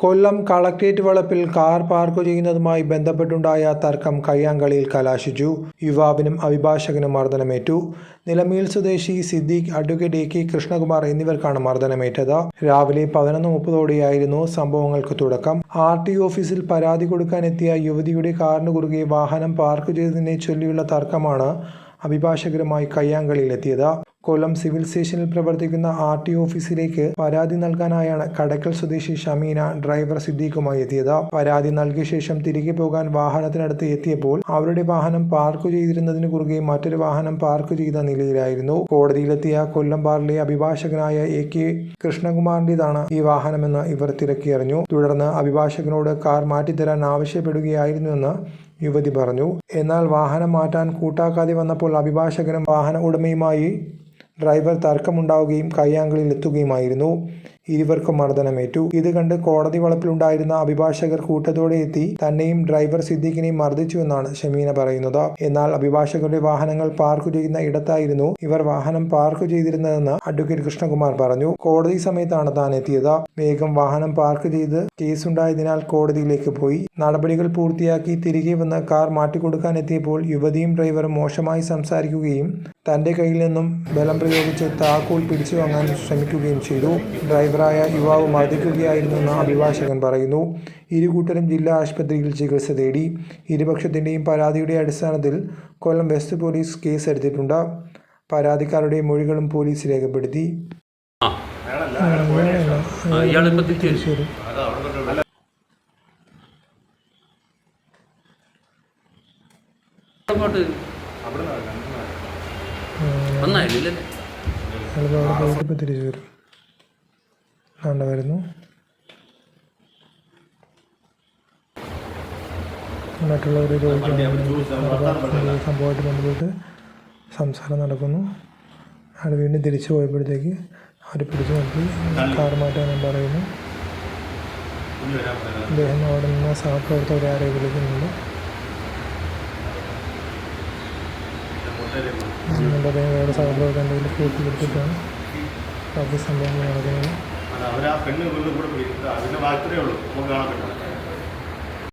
കൊല്ലം collectorate വളപ്പിൽ car park ചെയ്യുന്നതുമായി ബന്ധപ്പെട്ടുണ്ടായ തർക്കം കയ്യാങ്കളിയിൽ കലാശിച്ചു. യുവാവിനും അഭിഭാഷകനും മർദ്ദനമേറ്റു. നിലമേൽ സ്വദേശി സിദ്ദീഖ്, അഡ്വക്കേറ്റ് AK കൃഷ്ണകുമാർ എന്നിവർക്കാണ് മർദ്ദനമേറ്റത്. രാവിലെ 11:30ഓടെയായിരുന്നു സംഭവങ്ങൾക്ക് തുടക്കം. RTO ഓഫീസിൽ പരാതി കൊടുക്കാനെത്തിയ യുവതിയുടെ കാറിന് കുറുകെ വാഹനം പാർക്ക് ചെയ്തതിനെ ചൊല്ലിയുള്ള തർക്കമാണ് അഭിഭാഷകരുമായി കയ്യാങ്കളിയിലെത്തിയത്. കൊല്ലം സിവിൽ സ്റ്റേഷനിൽ പ്രവർത്തിക്കുന്ന RTO ഓഫീസിലേക്ക് പരാതി നൽകാനായാണ് കടക്കൽ സ്വദേശി ഷമീന ഡ്രൈവർ സിദ്ദീഖുമായി എത്തിയത്. പരാതി നൽകിയ ശേഷം തിരികെ പോകാൻ വാഹനത്തിനടുത്ത് എത്തിയപ്പോൾ അവരുടെ വാഹനം പാർക്ക് ചെയ്തിരുന്നതിന് കുറുകെ മറ്റൊരു വാഹനം പാർക്ക് ചെയ്ത നിലയിലായിരുന്നു. കോടതിയിലെത്തിയ കൊല്ലം ബാറിലെ അഭിഭാഷകനായ AK കൃഷ്ണകുമാറിന്റേതാണ് ഈ വാഹനമെന്ന് ഇവർ തിരക്കിയറിഞ്ഞു. തുടർന്ന് അഭിഭാഷകനോട് കാർ മാറ്റിത്തരാൻ ആവശ്യപ്പെടുകയായിരുന്നുവെന്ന് യുവതി പറഞ്ഞു. എന്നാൽ വാഹനം മാറ്റാൻ കൂട്ടാക്കാതെ വന്നപ്പോൾ അഭിഭാഷകനും വാഹന ഉടമയുമായി ഡ്രൈവർ തർക്കമുണ്ടാവുകയും കയ്യാങ്കളിയിൽ എത്തുകയുമായിരുന്നു. ഇരുവർക്കും മർദ്ദനമേറ്റു. ഇത് കണ്ട് കോടതി വളപ്പിലുണ്ടായിരുന്ന അഭിഭാഷകർ കൂട്ടത്തോടെ എത്തി തന്നെയും ഡ്രൈവർ സിദ്ദീഖിനെയും മർദ്ദിച്ചുവെന്നാണ് ഷമീന പറയുന്നത്. എന്നാൽ അഭിഭാഷകരുടെ വാഹനങ്ങൾ പാർക്ക് ചെയ്യുന്ന ഇടത്തായിരുന്നു ഇവർ വാഹനം പാർക്ക് ചെയ്തിരുന്നതെന്ന് അഡ്വക്കേറ്റ് കൃഷ്ണകുമാർ പറഞ്ഞു. കോടതി സമയത്താണ് താൻ എത്തിയത്. വേഗം വാഹനം പാർക്ക് ചെയ്ത് കേസുണ്ടായതിനാൽ കോടതിയിലേക്ക് പോയി. നടപടികൾ പൂർത്തിയാക്കി തിരികെ വന്ന് കാർ മാറ്റിക്കൊടുക്കാനെത്തിയപ്പോൾ യുവതിയും ഡ്രൈവറും മോശമായി സംസാരിക്കുകയും തന്റെ കയ്യിൽ നിന്നും ബലം പ്രയോഗിച്ച് താക്കോൽ പിടിച്ചു വാങ്ങാൻ ശ്രമിക്കുകയും ചെയ്തു. ഡ്രൈവറായ യുവാവ് മർദ്ദിക്കുകയായിരുന്നുവെന്ന് അഭിഭാഷകൻ പറയുന്നു. ഇരുകൂട്ടരും ജില്ലാ ആശുപത്രിയിൽ ചികിത്സ തേടി. ഇരുപക്ഷത്തിൻ്റെയും പരാതിയുടെ അടിസ്ഥാനത്തിൽ കൊല്ലം വെസ്റ്റ് പോലീസ് കേസെടുത്തിട്ടുണ്ട്. പരാതിക്കാരുടെ മൊഴികളും പോലീസ് രേഖപ്പെടുത്തി. തിരിച്ചു വരും വരുന്നു. മറ്റുള്ളവർ സംഭവമായിട്ട് ബന്ധപ്പെട്ട് സംസാരം നടക്കുന്നു. അവിടെ വീണ്ടും തിരിച്ചു പോയപ്പോഴത്തേക്ക് അവർ പിടിച്ചു നിർത്തി കാർ മാറ്റാനും പറയുന്നു. അദ്ദേഹം അവിടെ നിന്ന് സഹപ്രവർത്തകരെ ആരെയും വിളിക്കുന്നുണ്ട്. അദ്ദേഹം സഹപ്രവർത്തകൻ്റെ കൂട്ടി കൊടുത്തിട്ടാണ് ബാക്കി സംഭവങ്ങൾ നടക്കുന്നത്.